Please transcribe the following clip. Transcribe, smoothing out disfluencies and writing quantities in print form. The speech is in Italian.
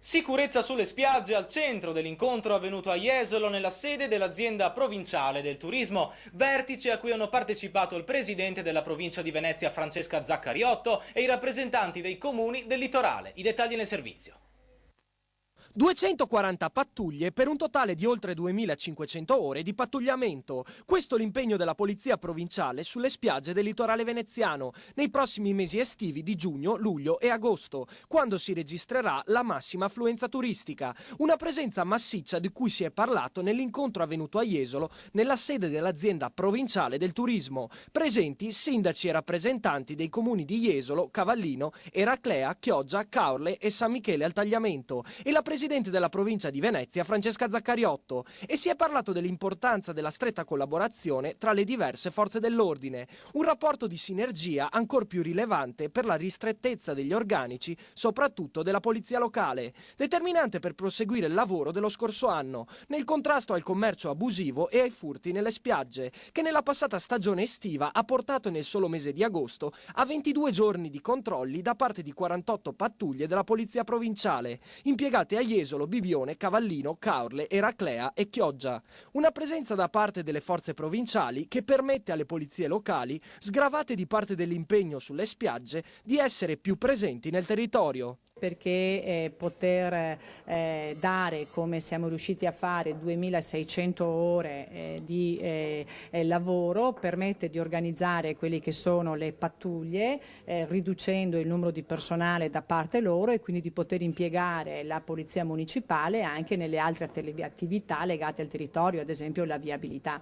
Sicurezza sulle spiagge al centro dell'incontro avvenuto a Jesolo nella sede dell'azienda provinciale del turismo, vertice a cui hanno partecipato il presidente della provincia di Venezia Francesca Zaccariotto e i rappresentanti dei comuni del litorale. I dettagli nel servizio. 240 pattuglie per un totale di oltre 2500 ore di pattugliamento. Questo è l'impegno della Polizia Provinciale sulle spiagge del litorale veneziano nei prossimi mesi estivi di giugno, luglio e agosto, quando si registrerà la massima affluenza turistica. Una presenza massiccia di cui si è parlato nell'incontro avvenuto a Jesolo nella sede dell'azienda provinciale del turismo. Presenti sindaci e rappresentanti dei comuni di Jesolo, Cavallino, Eraclea, Chioggia, Caorle e San Michele al Tagliamento e la presidente della provincia di Venezia Francesca Zaccariotto, e si è parlato dell'importanza della stretta collaborazione tra le diverse forze dell'ordine, un rapporto di sinergia ancor più rilevante per la ristrettezza degli organici, soprattutto della polizia locale, determinante per proseguire il lavoro dello scorso anno nel contrasto al commercio abusivo e ai furti nelle spiagge, che nella passata stagione estiva ha portato nel solo mese di agosto a 22 giorni di controlli da parte di 48 pattuglie della polizia provinciale, impiegate a Jesolo, Bibione, Cavallino, Caorle, Eraclea e Chioggia. Una presenza da parte delle forze provinciali che permette alle polizie locali, sgravate di parte dell'impegno sulle spiagge, di essere più presenti nel territorio. Perché poter dare, come siamo riusciti a fare, 2600 ore di lavoro permette di organizzare quelle che sono le pattuglie, riducendo il numero di personale da parte loro e quindi di poter impiegare la polizia municipale anche nelle altre attività legate al territorio, ad esempio la viabilità.